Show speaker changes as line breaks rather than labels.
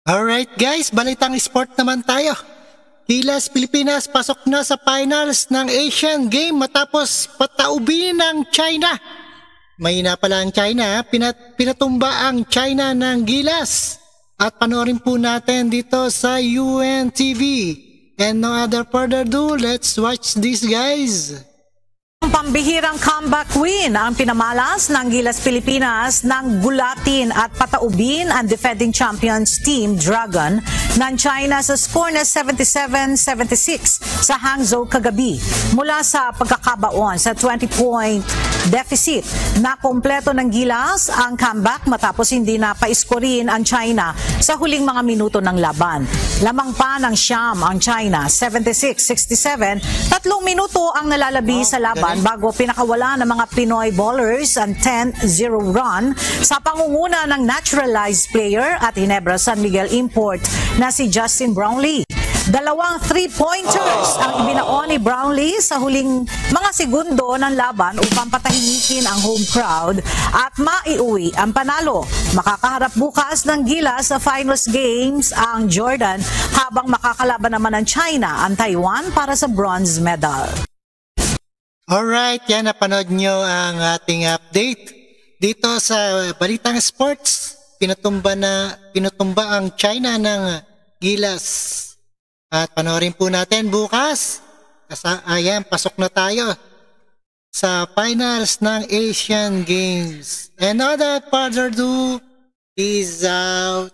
Alright guys, balitang sport naman tayo. Gilas Pilipinas pasok na sa finals ng Asian Game matapos pataubin ng China. Mahina pala ang China, pinatumba ang China ng Gilas. At panoorin po natin dito sa UNTV. And no other further ado, let's watch this guys.
Pambihirang comeback win ang pinamalas ng Gilas Pilipinas ng gulatin at pataubin ang defending champions team Dragon ng China sa score na 77-76 sa Hangzhou kagabi. Mula sa pagkakabaon sa 20-point deficit, na kompleto ng Gilas ang comeback matapos hindi na paiskorin ang China sa huling mga minuto ng laban. Lamang pa ng siyam ang China, 76-67, 3 minuto ang nalalabi sa laban bago pinakawala ng mga Pinoy bowlers ang 10-0 run sa pangunguna ng naturalized player at Ginebra San Miguel import na si Justin Brownlee. 2 3-pointers ang ibinaon ni Brownlee sa huling mga segundo ng laban upang patahimikin ang home crowd at maiuwi ang panalo. Makakaharap bukas ng Gilas sa finals games ang Jordan habang makakalaban naman ng China ang Taiwan para sa bronze medal.
Alright, yan, napanood nyo ang ating update. Dito sa Balitang Sports, pinutumba ang China ng Gilas. At panoorin po natin bukas. Ayan, pasok na tayo sa finals ng Asian Games. And without further ado, peace out.